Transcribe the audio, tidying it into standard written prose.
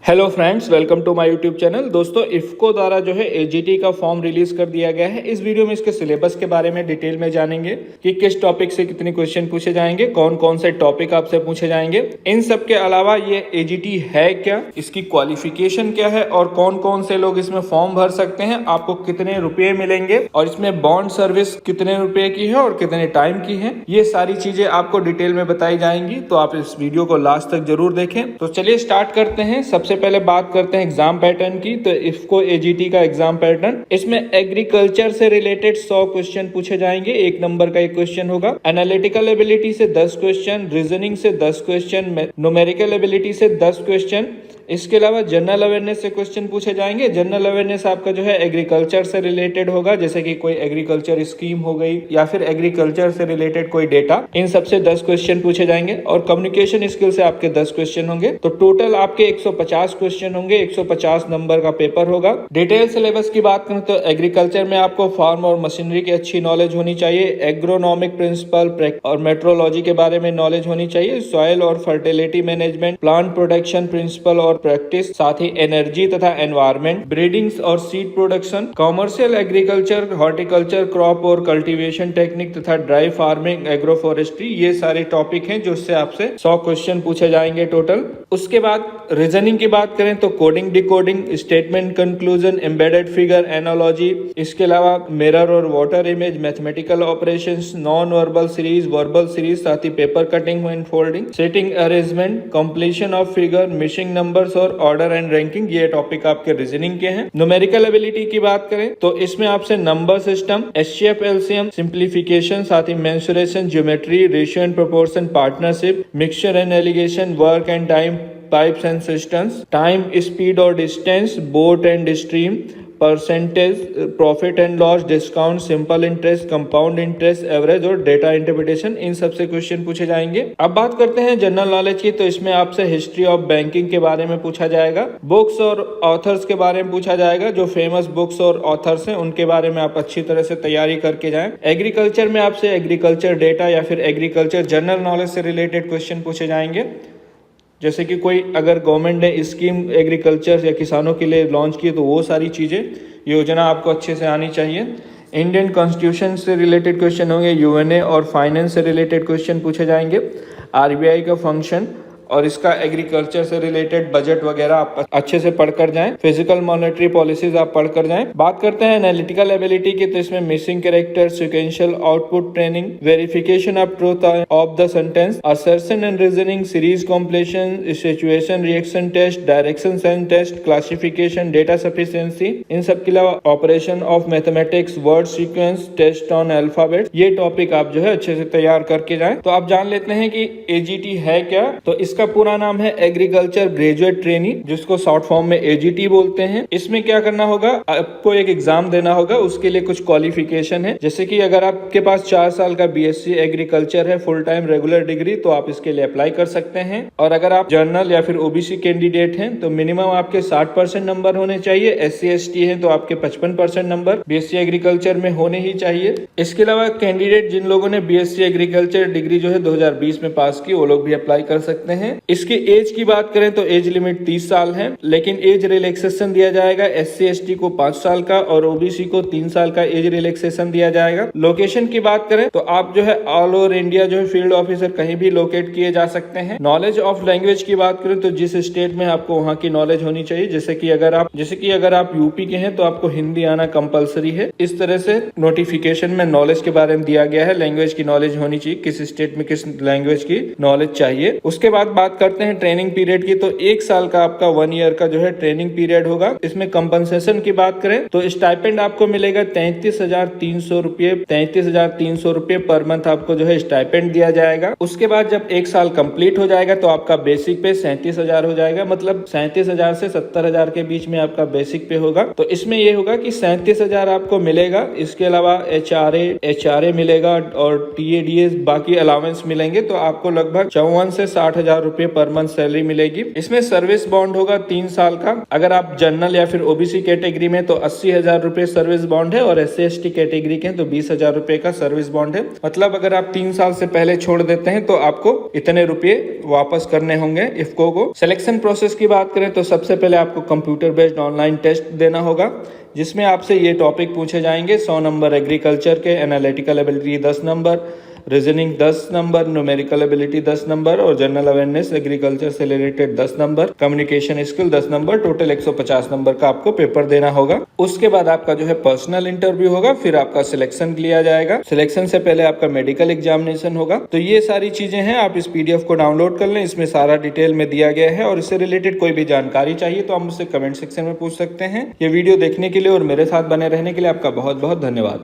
Hello friends, welcome to my YouTube channel. दोस्तों, इफ्को द्वारा जो है एजीटी का फॉर्म रिलीज कर दिया गया है। इस वीडियो में इसके सिलेबस के बारे में डिटेल में जानेंगे कि किस टॉपिक से कितने क्वेश्चन पूछे जाएंगे, कौन कौन से टॉपिक आपसे पूछे जाएंगे। इन सब के अलावा ये एजीटी है क्या, इसकी क्वालिफिकेशन क्या है और कौन कौन से लोग इसमें फॉर्म भर सकते हैं, आपको कितने रुपए मिलेंगे और इसमें बॉन्ड सर्विस कितने रुपए की है और कितने टाइम की है, ये सारी चीजें आपको डिटेल में बताई जाएंगी। तो आप इस वीडियो को लास्ट तक जरूर देखें। तो चलिए स्टार्ट करते हैं। सबसे पहले बात करते हैं एग्जाम पैटर्न की। तो इफ्को एजीटी का एग्जाम पैटर्न, इसमें एग्रीकल्चर से रिलेटेड 100 क्वेश्चन पूछे जाएंगे। 1 नंबर का एक क्वेश्चन होगा। एनालिटिकल एबिलिटी से 10 क्वेश्चन, रीजनिंग से 10 क्वेश्चन, न्यूमेरिकल एबिलिटी से 10 क्वेश्चन। इसके अलावा जनरल अवेयरनेस से क्वेश्चन पूछे जाएंगे। जनरल अवेयरनेस आपका जो है एग्रीकल्चर से रिलेटेड होगा, जैसे कि कोई एग्रीकल्चर स्कीम हो गई या फिर एग्रीकल्चर से रिलेटेड कोई डेटा, इन सबसे 10 क्वेश्चन पूछे जाएंगे। और कम्युनिकेशन स्किल से आपके 10 क्वेश्चन होंगे। तो टोटल आपके 150 क्वेश्चन होंगे। 150 नंबर का पेपर होगा। डिटेल सिलेबस की बात करें तो एग्रीकल्चर में आपको फार्म और मशीनरी की अच्छी नॉलेज होनी चाहिए। एग्रोनॉमिक प्रिंसिपल और मेट्रोलॉजी के बारे में नॉलेज होनी चाहिए। सॉइल और fertility management, plant protection principle और प्रैक्टिस, साथ ही एनर्जी तथा एनवायरमेंट, ब्रीडिंग्स और seed production, commercial agriculture, horticulture, crop और कल्टीवेशन टेक्निक तथा ड्राई फार्मिंग, एग्रो फॉरेस्ट्री, ये सारे टॉपिक हैं जिससे आपसे 100 क्वेश्चन पूछे जाएंगे टोटल। उसके बाद रीजनिंग की बात करें तो coding, decoding, statement conclusion, embedded figure, analogy, इसके अलावा मिरर और water image, mathematical operations, non verbal series, verbal series, साथ ही paper cutting and folding, setting arrangement, completion of figure, missing numbers और ऑर्डर एंड रैंकिंग, ये topic आपके reasoning के हैं। न्यूमेरिकल एबिलिटी की बात करें तो इसमें आपसे number system, HCF, LCM, simplification, साथ ही mensuration, geometry, ratio and proportion, partnership, mixture and alligation, work and time, pipes and systems, time, speed और distance, boat and stream, percentage, profit and loss, discount, simple interest, compound interest, average और data interpretation, इन सबसे question पूछे जाएंगे। अब बात करते हैं जनरल नॉलेज की। तो इसमें आपसे हिस्ट्री ऑफ बैंकिंग के बारे में पूछा जाएगा। बुक्स और ऑथर्स के बारे में पूछा जाएगा। जो फेमस बुक्स और ऑथर्स हैं उनके बारे में आप अच्छी तरह से तैयारी करके जाएं। एग्रीकल्चर में आपसे एग्रीकल्चर डेटा या फिर एग्रीकल्चर जनरल नॉलेज से रिलेटेड क्वेश्चन पूछे जाएंगे, जैसे कि कोई अगर गवर्नमेंट ने स्कीम एग्रीकल्चर या किसानों के लिए लॉन्च की तो वो सारी चीज़ें, योजना आपको अच्छे से आनी चाहिए। इंडियन कॉन्स्टिट्यूशन से रिलेटेड क्वेश्चन होंगे। यूएनए और फाइनेंस से रिलेटेड क्वेश्चन पूछे जाएंगे। आरबीआई का फंक्शन और इसका एग्रीकल्चर से रिलेटेड बजट वगैरह आप अच्छे से पढ़कर जाएं। फिजिकल मॉनेटरी पॉलिसीज आप पढ़कर जाएं। बात करते हैं एनालिटिकल एबिलिटी की। तो इसमें missing character, sequential output training, verification of truth of the sentence, assertion and reasoning, series completion, situation reaction test, direction sense test, classification, data sufficiency, इन सब के अलावा operation of mathematics, word sequence, test on alphabet, ये topic आप जो है अच्छे से तैयार करके जाएं। तो आप जान लेते हैं कि एजीटी है क्या। तो इसका पूरा नाम है एग्रीकल्चर ग्रेजुएट ट्रेनी, जिसको शॉर्ट फॉर्म में एजीटी बोलते हैं। इसमें क्या करना होगा, आपको एक एग्जाम देना होगा। उसके लिए कुछ क्वालिफिकेशन है, जैसे कि अगर आपके पास 4 साल का बीएससी एग्रीकल्चर है, फुल टाइम रेगुलर डिग्री, तो आप इसके लिए अप्लाई कर सकते हैं। और अगर आप जनरल या फिर ओबीसी कैंडिडेट हैं तो मिनिमम आपके 60% नंबर होने चाहिए। एससी एसटी हैं तो आपके 55% नंबर बीएससी एग्रीकल्चर में होने ही चाहिए। इसके अलावा कैंडिडेट जिन लोगों ने बीएससी एग्रीकल्चर डिग्री जो है 2020 में पास की, वो लोग भी अप्लाई कर सकते हैं। इसकी एज की बात करें तो एज लिमिट 30 साल है, लेकिन एज रिलैक्सेशन दिया जाएगा। एससी एसटी को 5 साल का और ओबीसी को 3 साल का एज रिलैक्सेशन दिया जाएगा। लोकेशन की बात करें तो आप जो है ऑल ओवर इंडिया जो है फील्ड ऑफिसर कहीं भी लोकेट किए जा सकते हैं। नॉलेज ऑफ लैंग्वेज की बात करें तो जिस स्टेट में आपको वहाँ की नॉलेज होनी चाहिए, जैसे कि अगर आप यूपी के हैं तो आपको हिंदी आना कंपलसरी है। इस तरह से नोटिफिकेशन में नॉलेज के बारे में दिया गया है। लैंग्वेज की नॉलेज होनी चाहिए, किस स्टेट में किस लैंग्वेज की नॉलेज चाहिए। उसके बाद बात करते हैं ट्रेनिंग पीरियड की। तो 1 साल का आपका 1 ईयर का जो है ट्रेनिंग पीरियड होगा। इसमें कंपनसेशन की बात करें तो स्टाइपेंड आपको मिलेगा 33,300 रुपये। 33,300 रुपये पर मंथ आपको जो है स्टाइपेंड दिया जाएगा। उसके बाद जब 1 साल कंप्लीट हो जाएगा तो आपका बेसिक पे 37,000 हो जाएगा। मतलब 37,000 से 70,000 के बीच में आपका बेसिक पे होगा। तो इसमें ये होगा कि 37,000 आपको मिलेगा। इसके अलावा एचआरए मिलेगा और टीएडीएस बाकी अलावेंस मिलेंगे। तो आपको लगभग 54 से 60,000 रुपए पर मंथ सैलरी मिलेगी। इसमें सर्विस बॉन्ड होगा 3 साल का। अगर आप जनरल या फिर ओबीसी कैटेगरी में तो 80,000 रुपए सर्विस बॉन्ड है, और SC/ST कैटेगरी के तो 20,000 रुपए का सर्विस बॉन्ड है। मतलब अगर आप 3 साल से पहले छोड़ देते हैं तो आपको इतने रुपए वापस करने होंगे इफ्को को। सिलेक्शन प्रोसेस की बात करें तो सबसे पहले आपको कंप्यूटर बेस्ड ऑनलाइन टेस्ट देना होगा, जिसमें आपसे ये टॉपिक पूछे जाएंगे। 100 नंबर एग्रीकल्चर के, analytical ability 10 number, reasoning 10 number, numerical ability 10 number और जनरल अवेयरनेस एग्रीकल्चर से related 10 number, communication skill 10 number, total 150 number का आपको पेपर देना होगा। उसके बाद आपका जो है पर्सनल इंटरव्यू होगा, फिर आपका सिलेक्शन लिया जाएगा। सिलेक्शन से पहले आपका मेडिकल एग्जामिनेशन होगा। तो ये सारी चीजें हैं, आप इस PDF को डाउनलोड कर लें, इसमें सारा डिटेल में दिया गया है। और इससे रिलेटेड कोई भी जानकारी चाहिए तो आप मुझसे कमेंट सेक्शन में पूछ सकते हैं। ये वीडियो देखने के लिए और मेरे साथ बने रहने के लिए आपका बहुत बहुत धन्यवाद।